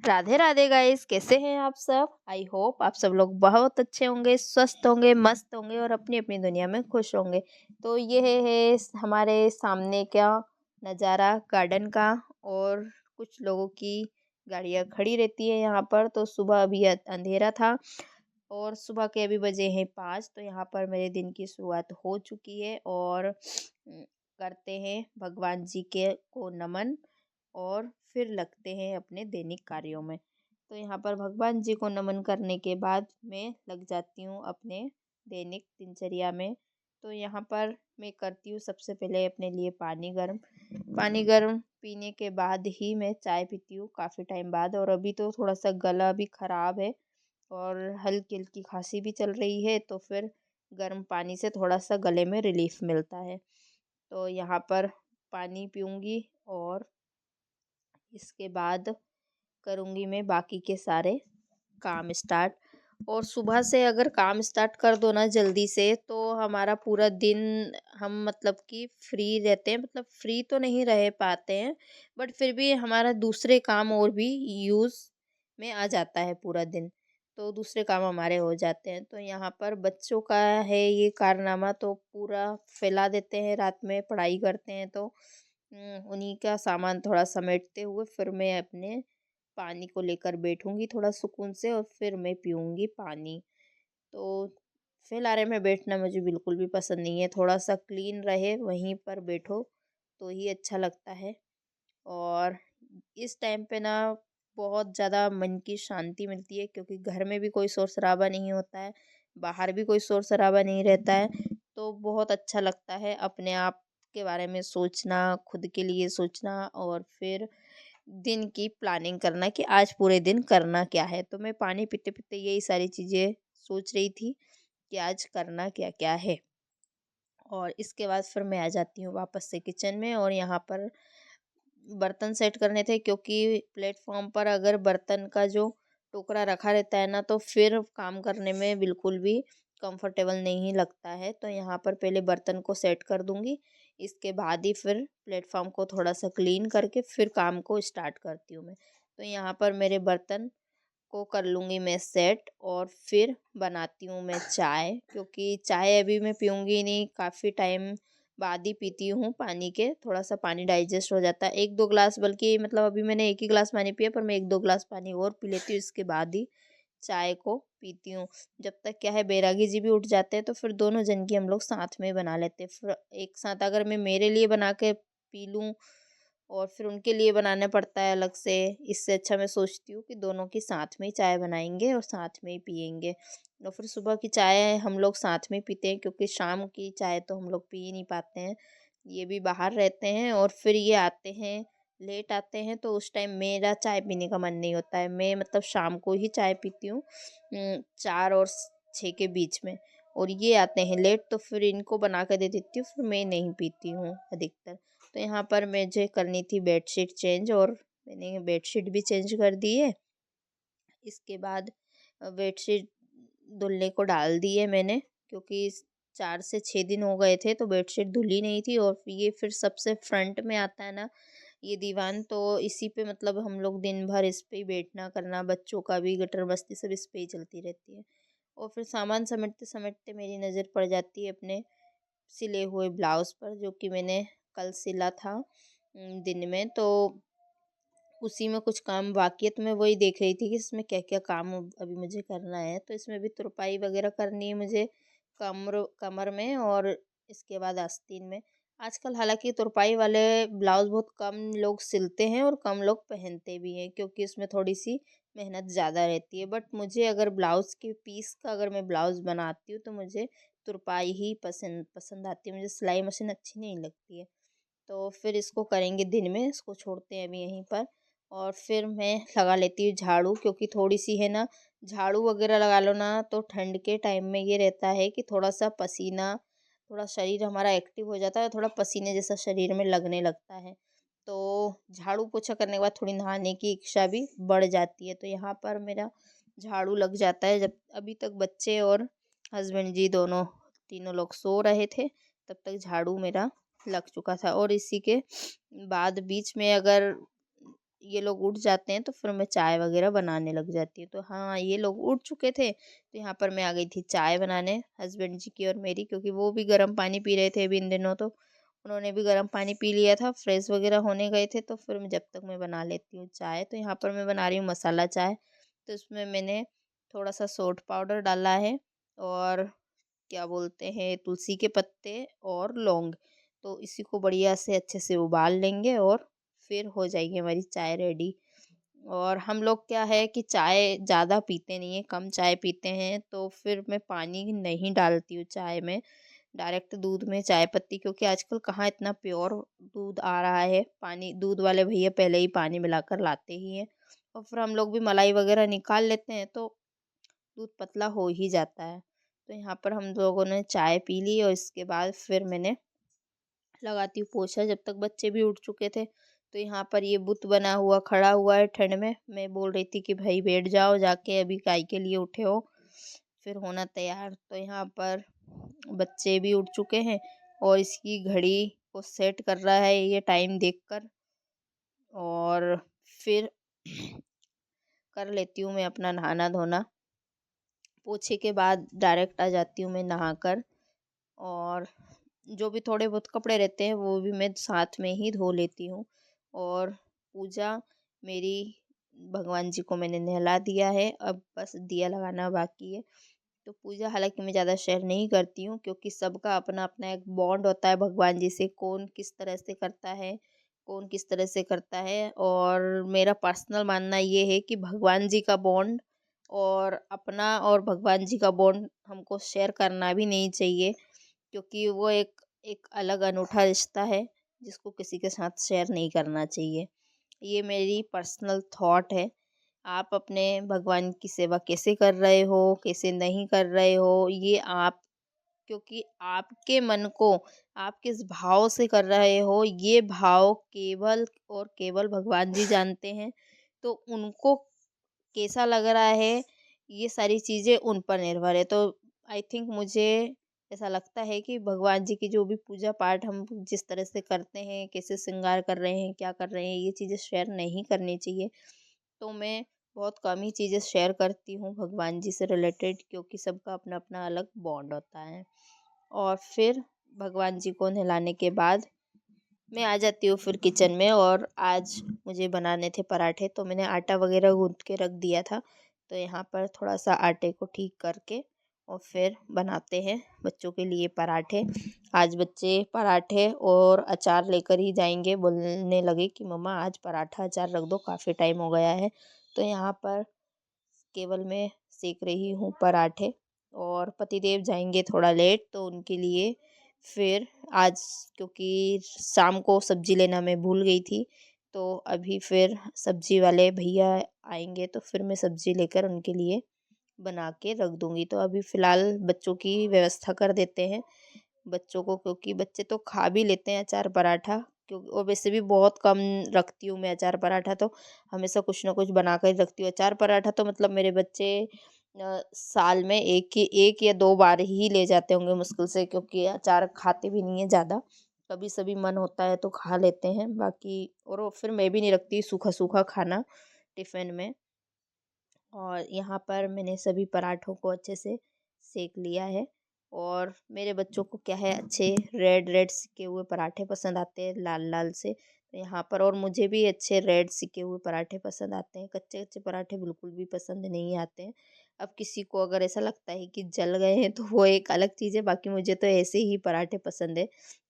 Radhe Radhe guys, कैसे हैं आप सब। आई होप आप सब लोग बहुत अच्छे होंगे, स्वस्थ होंगे, मस्त होंगे और अपनी अपनी दुनिया में खुश होंगे। तो ये है हमारे सामने क्या नज़ारा गार्डन का। और कुछ लोगों की गाड़ियाँ खड़ी रहती है यहाँ पर। तो सुबह अभी अंधेरा था और सुबह के अभी बजे हैं 5। तो यहाँ पर मेरे दिन की शुरुआत हो चुकी है और करते हैं भगवान जी के को नमन और फिर लगते हैं अपने दैनिक कार्यों में। तो यहाँ पर भगवान जी को नमन करने के बाद मैं लग जाती हूँ अपने दैनिक दिनचर्या में। तो यहाँ पर मैं करती हूँ सबसे पहले अपने लिए पानी गर्म पीने के बाद ही मैं चाय पीती हूँ काफ़ी टाइम बाद। और अभी तो थोड़ा सा गला भी ख़राब है और हल्की हल्की खांसी भी चल रही है, तो फिर गर्म पानी से थोड़ा सा गले में रिलीफ मिलता है। तो यहाँ पर पानी पीऊँगी और इसके बाद करूँगी मैं बाकी के सारे काम स्टार्ट। और सुबह से अगर काम स्टार्ट कर दो ना जल्दी से, तो हमारा पूरा दिन हम मतलब कि फ्री रहते हैं। मतलब फ्री तो नहीं रह पाते हैं, बट फिर भी हमारा दूसरे काम और भी यूज़ में आ जाता है पूरा दिन। तो दूसरे काम हमारे हो जाते हैं। तो यहाँ पर बच्चों का है ये कारनामा, तो पूरा फैला देते हैं। रात में पढ़ाई करते हैं तो उन्हीं का सामान थोड़ा समेटते हुए फिर मैं अपने पानी को लेकर बैठूंगी थोड़ा सुकून से और फिर मैं पीऊँगी पानी। तो फैलारे में बैठना मुझे बिल्कुल भी पसंद नहीं है। थोड़ा सा क्लीन रहे वहीं पर बैठो तो ही अच्छा लगता है। और इस टाइम पे ना बहुत ज़्यादा मन की शांति मिलती है, क्योंकि घर में भी कोई शोर शराबा नहीं होता है, बाहर भी कोई शोर शराबा नहीं रहता है। तो बहुत अच्छा लगता है अपने आप के बारे में सोचना, खुद के लिए सोचना और फिर दिन की प्लानिंग करना कि आज पूरे दिन करना क्या है। तो मैं पानी पीते पीते यही सारी चीज़ें सोच रही थी कि आज करना क्या क्या है। और इसके बाद फिर मैं आ जाती हूँ वापस से किचन में और यहाँ पर बर्तन सेट करने थे, क्योंकि प्लेटफॉर्म पर अगर बर्तन का जो टोकरा रखा रहता है ना, तो फिर काम करने में बिल्कुल भी कंफर्टेबल नहीं लगता है। तो यहाँ पर पहले बर्तन को सेट कर दूँगी, इसके बाद ही फिर प्लेटफॉर्म को थोड़ा सा क्लीन करके फिर काम को स्टार्ट करती हूँ मैं। तो यहाँ पर मेरे बर्तन को कर लूँगी मैं सेट और फिर बनाती हूँ मैं चाय, क्योंकि चाय अभी मैं पीऊँगी नहीं, काफ़ी टाइम बाद ही पीती हूँ। पानी के थोड़ा सा पानी डाइजेस्ट हो जाता है, 1-2 ग्लास, बल्कि मतलब अभी मैंने 1 ही ग्लास पानी पिया, पर मैं 1-2 ग्लास पानी और पी लेती हूँ, इसके बाद ही चाय को पीती हूँ। जब तक क्या है बैरागी जी भी उठ जाते हैं तो फिर दोनों जन की हम लोग साथ में बना लेते हैं। फिर एक साथ अगर मैं मेरे लिए बना के पी लूँ और फिर उनके लिए बनाना पड़ता है अलग से, इससे अच्छा मैं सोचती हूँ कि दोनों की साथ में ही चाय बनाएंगे और साथ में ही पियेंगे। और फिर सुबह की चाय हम लोग साथ में पीते हैं, क्योंकि शाम की चाय तो हम लोग पी ही नहीं पाते हैं। ये भी बाहर रहते हैं और फिर ये आते हैं, लेट आते हैं, तो उस टाइम मेरा चाय पीने का मन नहीं होता है। मैं मतलब शाम को ही चाय पीती हूँ 4 और 6 के बीच में। और ये आते हैं लेट, तो फिर इनको बना कर दे देती हूँ, फिर मैं नहीं पीती हूँ अधिकतर। तो यहाँ पर मुझे करनी थी बेडशीट चेंज और मैंने बेडशीट भी चेंज कर दी है। इसके बाद बेडशीट धुलने को डाल दी है मैंने, क्योंकि 4 से 6 दिन हो गए थे तो बेडशीट धुली नहीं थी। और ये फिर सबसे फ्रंट में आता है ना ये दीवान, तो इसी पे मतलब हम लोग दिन भर इस पे ही बैठना करना, बच्चों का भी गटर मस्ती सब इस पे ही चलती रहती है। और फिर सामान समेटते समेटते मेरी नज़र पड़ जाती है अपने सिले हुए ब्लाउज़ पर, जो कि मैंने कल सिला था दिन में। तो उसी में कुछ काम बाकी है, तो मैं वही देख रही थी कि इसमें क्या-क्या काम अभी मुझे करना है। तो इसमें भी तुरपाई वगैरह करनी है मुझे कमर कमर में और इसके बाद आस्तीन में। आजकल हालाँकि तुरपाई वाले ब्लाउज़ बहुत कम लोग सिलते हैं और कम लोग पहनते भी हैं, क्योंकि उसमें थोड़ी-सी मेहनत ज़्यादा रहती है। बट मुझे अगर ब्लाउज़ के पीस का अगर मैं ब्लाउज़ बनाती हूँ तो मुझे तुरपाई ही पसंद पसंद आती है, मुझे सिलाई मशीन अच्छी नहीं लगती है। तो फिर इसको करेंगे दिन में, इसको छोड़ते हैं अभी यहीं पर। और फिर मैं लगा लेती हूँ झाड़ू, क्योंकि थोड़ी-सी है ना झाड़ू वगैरह लगा लो ना, तो ठंड के टाइम में ये रहता है कि थोड़ा-सा पसीना, थोड़ा शरीर हमारा एक्टिव हो जाता है, थोड़ा पसीने जैसा शरीर में लगने लगता है। तो झाड़ू पोछा करने के बाद थोड़ी नहाने की इच्छा भी बढ़ जाती है। तो यहाँ पर मेरा झाड़ू लग जाता है। जब अभी तक बच्चे और हस्बैंड जी दोनों तीनों लोग सो रहे थे, तब तक झाड़ू मेरा लग चुका था। और इसी के बाद बीच में अगर ये लोग उठ जाते हैं तो फिर मैं चाय वगैरह बनाने लग जाती हूँ। तो हाँ, ये लोग उठ चुके थे तो यहाँ पर मैं आ गई थी चाय बनाने हस्बैंड जी की और मेरी, क्योंकि वो भी गर्म पानी पी रहे थे अभी इन दिनों, तो उन्होंने भी गर्म पानी पी लिया था, फ्रेश वगैरह होने गए थे, तो फिर जब तक मैं बना लेती हूँ चाय। तो यहाँ पर मैं बना रही हूँ मसाला चाय। तो इसमें मैंने थोड़ा सा सोंठ पाउडर डाला है और क्या बोलते हैं तुलसी के पत्ते और लौंग। तो इसी को बढ़िया से अच्छे से उबाल लेंगे और फिर हो जाएगी हमारी चाय रेडी। और हम लोग क्या है कि चाय ज़्यादा पीते नहीं हैं, कम चाय पीते हैं, तो फिर मैं पानी नहीं डालती हूँ चाय में, डायरेक्ट दूध में चाय पत्ती, क्योंकि आजकल कहाँ इतना प्योर दूध आ रहा है। पानी दूध वाले भैया पहले ही पानी मिलाकर लाते ही हैं और फिर हम लोग भी मलाई वगैरह निकाल लेते हैं तो दूध पतला हो ही जाता है। तो यहाँ पर हम लोगों ने चाय पी ली और इसके बाद फिर मैंने लगाती हूँ पोछा, जब तक बच्चे भी उठ चुके थे। तो यहाँ पर ये बुत बना हुआ खड़ा हुआ है ठंड में, मैं बोल रही थी कि भाई बैठ जाओ जाके, अभी काय के लिए उठे हो, फिर होना तैयार। तो यहाँ पर बच्चे भी उठ चुके हैं और इसकी घड़ी को सेट कर रहा है ये टाइम देखकर, और फिर कर लेती हूँ मैं अपना नहाना धोना। पोछे के बाद डायरेक्ट आ जाती हूँ मैं नहाकर, और जो भी थोड़े बहुत कपड़े रहते हैं वो भी मैं साथ में ही धो लेती हूँ। और पूजा मेरी, भगवान जी को मैंने नहला दिया है, अब बस दिया लगाना बाकी है। तो पूजा हालांकि मैं ज़्यादा शेयर नहीं करती हूँ, क्योंकि सबका अपना अपना एक बॉन्ड होता है भगवान जी से, कौन किस तरह से करता है, कौन किस तरह से करता है। और मेरा पर्सनल मानना ये है कि भगवान जी का बॉन्ड और अपना और भगवान जी का बॉन्ड हमको शेयर करना भी नहीं चाहिए, क्योंकि वो एक एक अलग अनूठा रिश्ता है जिसको किसी के साथ शेयर नहीं करना चाहिए। ये मेरी पर्सनल थॉट है। आप अपने भगवान की सेवा कैसे कर रहे हो, कैसे नहीं कर रहे हो, ये आप, क्योंकि आपके मन को आप किस भाव से कर रहे हो, ये भाव केवल और केवल भगवान जी जानते हैं। तो उनको कैसा लग रहा है, ये सारी चीज़ें उन पर निर्भर है। तो आई थिंक मुझे ऐसा लगता है कि भगवान जी की जो भी पूजा पाठ हम जिस तरह से करते हैं, कैसे श्रृंगार कर रहे हैं, क्या कर रहे हैं, ये चीज़ें शेयर नहीं करनी चाहिए। तो मैं बहुत कम ही चीज़ें शेयर करती हूँ भगवान जी से रिलेटेड, क्योंकि सबका अपना अपना अलग बॉन्ड होता है। और फिर भगवान जी को नहलाने के बाद मैं आ जाती हूँ फिर किचन में, और आज मुझे बनाने थे पराठे, तो मैंने आटा वगैरह गूँथ के रख दिया था। तो यहाँ पर थोड़ा सा आटे को ठीक करके और फिर बनाते हैं बच्चों के लिए पराठे। आज बच्चे पराठे और अचार लेकर ही जाएंगे, बोलने लगे कि मम्मा आज पराठा अचार रख दो, काफ़ी टाइम हो गया है। तो यहाँ पर केवल मैं सेक रही हूँ पराठे, और पतिदेव जाएंगे थोड़ा लेट, तो उनके लिए फिर आज, क्योंकि शाम को सब्जी लेना मैं भूल गई थी, तो अभी फिर सब्जी वाले भैया आएंगे तो फिर मैं सब्जी लेकर उनके लिए बना के रख दूंगी। तो अभी फ़िलहाल बच्चों की व्यवस्था कर देते हैं बच्चों को, क्योंकि बच्चे तो खा भी लेते हैं अचार पराठा, क्योंकि और वैसे भी बहुत कम रखती हूँ मैं अचार पराठा, तो हमेशा कुछ ना कुछ बना कर ही रखती हूँ। अचार पराठा तो मतलब मेरे बच्चे साल में एक या दो बार ही ले जाते होंगे मुश्किल से, क्योंकि अचार खाते भी नहीं है ज़्यादा, कभी सभी मन होता है तो खा लेते हैं, बाकी और वो फिर मैं भी नहीं रखती सूखा सूखा खाना टिफ़िन में। और यहाँ पर मैंने सभी पराठों को अच्छे से सेक लिया है, और मेरे बच्चों को क्या है, अच्छे रेड रेड सिके हुए पराठे पसंद आते हैं, लाल लाल से। तो यहाँ पर और मुझे भी अच्छे रेड सिके हुए पराठे पसंद आते हैं, कच्चे कच्चे पराठे बिल्कुल भी पसंद नहीं आते हैं। अब किसी को अगर ऐसा लगता है कि जल गए हैं तो वो एक अलग चीज़ है, बाकी मुझे तो ऐसे ही पराठे पसंद है,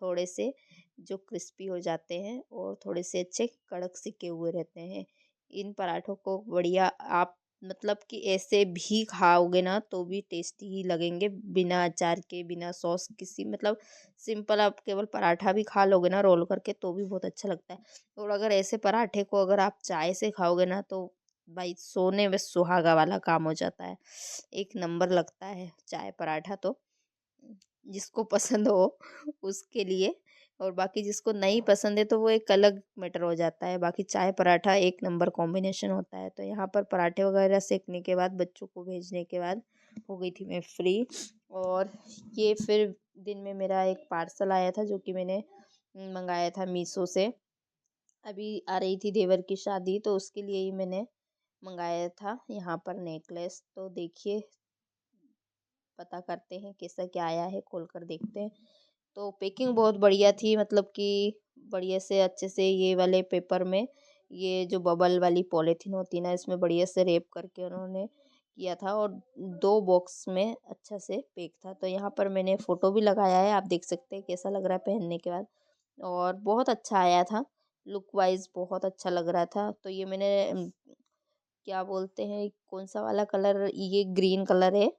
थोड़े से जो क्रिस्पी हो जाते हैं और थोड़े से अच्छे कड़क सिके हुए रहते हैं। इन पराठों को बढ़िया आप, मतलब कि ऐसे भी खाओगे ना तो भी टेस्टी ही लगेंगे, बिना अचार के, बिना सॉस, किसी मतलब सिंपल आप केवल पराठा भी खा लोगे ना रोल करके तो भी बहुत अच्छा लगता है। और अगर ऐसे पराठे को अगर आप चाय से खाओगे ना तो भाई सोने में सुहागा वाला काम हो जाता है, एक नंबर लगता है चाय पराठा तो। जिसको पसंद हो उसके लिए, और बाकी जिसको नहीं पसंद है तो वो एक अलग मैटर हो जाता है। बाकी चाय पराठा एक नंबर कॉम्बिनेशन होता है। तो यहाँ पर पराठे वगैरह सेकने के बाद बच्चों को भेजने के बाद हो गई थी मैं फ्री। और ये फिर दिन में मेरा एक पार्सल आया था जो कि मैंने मंगाया था मीशो से, अभी आ रही थी देवर की शादी, तो उसके लिए ही मैंने मंगाया था यहाँ पर नेकलेस। तो देखिए, पता करते हैं कैसा क्या आया है, खोल कर देखते हैं। तो पैकिंग बहुत बढ़िया थी, मतलब कि बढ़िया से अच्छे से ये वाले पेपर में, ये जो बबल वाली पॉलीथीन होती है ना, इसमें बढ़िया से रेप करके उन्होंने किया था, और 2 बॉक्स में अच्छा से पैक था। तो यहाँ पर मैंने फ़ोटो भी लगाया है, आप देख सकते हैं कैसा लग रहा है पहनने के बाद। और बहुत अच्छा आया था, लुक वाइज़ बहुत अच्छा लग रहा था। तो ये मैंने क्या बोलते हैं, कौन सा वाला कलर, ये ग्रीन कलर है,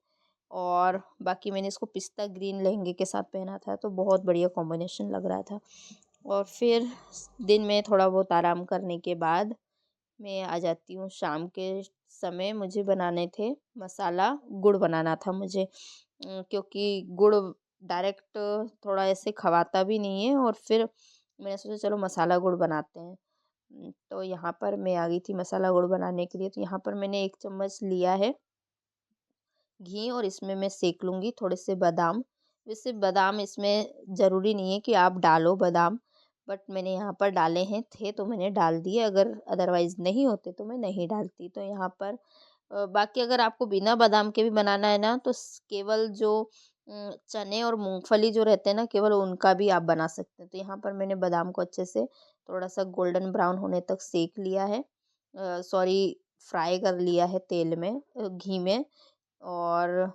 और बाकी मैंने इसको पिस्ता ग्रीन लहंगे के साथ पहना था, तो बहुत बढ़िया कॉम्बिनेशन लग रहा था। और फिर दिन में थोड़ा बहुत आराम करने के बाद मैं आ जाती हूँ शाम के समय। मुझे बनाने थे मसाला गुड़, बनाना था मुझे, क्योंकि गुड़ डायरेक्ट थोड़ा ऐसे खवाता भी नहीं है, और फिर मैंने सोचा चलो मसाला गुड़ बनाते हैं। तो यहाँ पर मैं आ गई थी मसाला गुड़ बनाने के लिए। तो यहाँ पर मैंने 1 चम्मच लिया है घी, और इसमें मैं सेक लूँगी थोड़े से बादाम। वैसे बादाम इसमें ज़रूरी नहीं है कि आप डालो बादाम, बट मैंने यहाँ पर डाले हैं, थे तो मैंने डाल दिए, अगर अदरवाइज़ नहीं होते तो मैं नहीं डालती। तो यहाँ पर बाकी अगर आपको बिना बादाम के भी बनाना है ना, तो केवल जो चने और मूंगफली जो रहते हैं ना, केवल उनका भी आप बना सकते हैं। तो यहाँ पर मैंने बादाम को अच्छे से थोड़ा सा गोल्डन ब्राउन होने तक सेक लिया है, सॉरी, फ्राई कर लिया है तेल में, घी में। और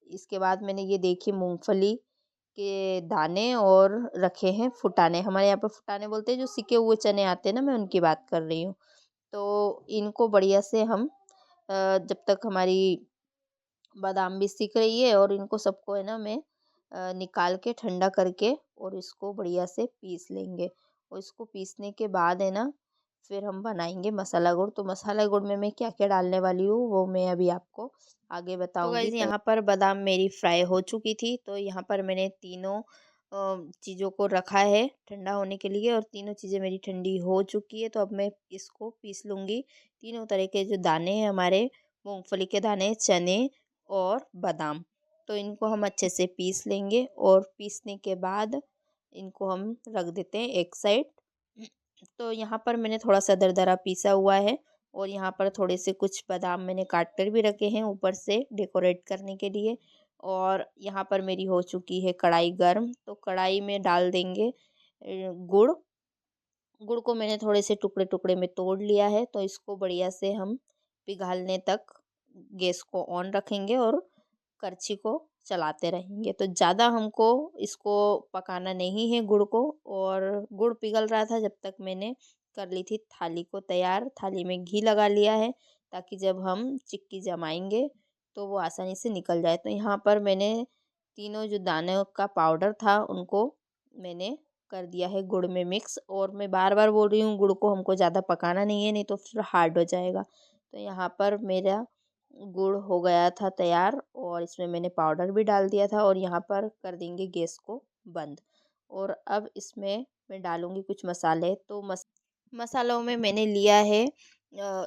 इसके बाद मैंने ये देखी मूंगफली के दाने और रखे हैं फुटाने, हमारे यहाँ पे फुटाने बोलते हैं, जो सिके हुए चने आते हैं ना, मैं उनकी बात कर रही हूँ। तो इनको बढ़िया से हम जब तक हमारी बादाम भी सीख रही है, और इनको सबको है ना, मैं निकाल के ठंडा करके और इसको बढ़िया से पीस लेंगे। और इसको पीसने के बाद है ना, फिर हम बनाएंगे मसाला गुड़। तो मसाला गुड़ में मैं क्या क्या डालने वाली हूँ वो मैं अभी आपको आगे तो बताऊंगी। गाइज़ तो यहाँ पर बादाम मेरी फ्राई हो चुकी थी, तो यहाँ पर मैंने तीनों चीज़ों को रखा है ठंडा होने के लिए, और तीनों चीज़ें मेरी ठंडी हो चुकी है। तो अब मैं इसको पीस लूँगी। तीनों तरह के जो दाने हैं हमारे, मूंगफली के दाने, चने और बादाम, तो इनको हम अच्छे से पीस लेंगे। और पीसने के बाद इनको हम रख देते हैं एक साइड। तो यहाँ पर मैंने थोड़ा सा दरदरा पीसा हुआ है, और यहाँ पर थोड़े से कुछ बादाम मैंने काट कर भी रखे हैं ऊपर से डेकोरेट करने के लिए। और यहाँ पर मेरी हो चुकी है कढ़ाई गर्म, तो कढ़ाई में डाल देंगे गुड़। गुड़ को मैंने थोड़े से टुकड़े टुकड़े में तोड़ लिया है, तो इसको बढ़िया से हम पिघलने तक गैस को ऑन रखेंगे और करछी को चलाते रहेंगे। तो ज़्यादा हमको इसको पकाना नहीं है गुड़ को। और गुड़ पिघल रहा था जब तक मैंने कर ली थी थाली को तैयार, थाली में घी लगा लिया है, ताकि जब हम चिक्की जमाएंगे तो वो आसानी से निकल जाए। तो यहाँ पर मैंने तीनों जो दाने का पाउडर था उनको मैंने कर दिया है गुड़ में मिक्स। और मैं बार बार बोल रही हूँ, गुड़ को हमको ज़्यादा पकाना नहीं है, नहीं तो फिर हार्ड हो जाएगा। तो यहाँ पर मेरा गुड़ हो गया था तैयार, और इसमें मैंने पाउडर भी डाल दिया था। और यहाँ पर कर देंगे गैस को बंद। और अब इसमें मैं डालूँगी कुछ मसाले। तो मसालों में मैंने लिया है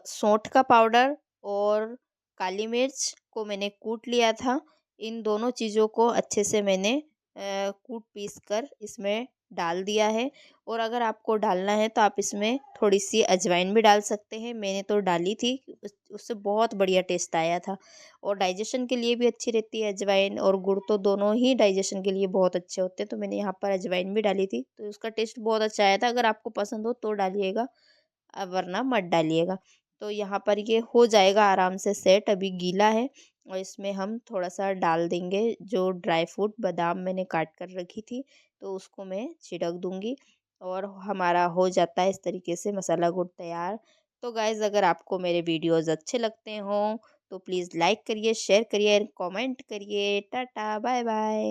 सौंठ का पाउडर, और काली मिर्च को मैंने कूट लिया था। इन दोनों चीज़ों को अच्छे से मैंने कूट पीस कर इसमें डाल दिया है। और अगर आपको डालना है तो आप इसमें थोड़ी सी अजवाइन भी डाल सकते हैं, मैंने तो डाली थी, उससे बहुत बढ़िया टेस्ट आया था। और डाइजेशन के लिए भी अच्छी रहती है अजवाइन और गुड़, तो दोनों ही डाइजेशन के लिए बहुत अच्छे होते हैं। तो मैंने यहाँ पर अजवाइन भी डाली थी, तो उसका टेस्ट बहुत अच्छा आया था। अगर आपको पसंद हो तो डालिएगा, वरना मत डालिएगा। तो यहाँ पर ये हो जाएगा आराम से सेट, अभी गीला है। और इसमें हम थोड़ा सा डाल देंगे जो ड्राई फ्रूट बादाम मैंने काट कर रखी थी, तो उसको मैं छिड़क दूँगी। और हमारा हो जाता है इस तरीके से मसाला गुड़ तैयार। तो गाइज़, अगर आपको मेरे वीडियोज़ अच्छे लगते हों तो प्लीज़ लाइक करिए, शेयर करिए, कमेंट करिए। Tata, bye bye.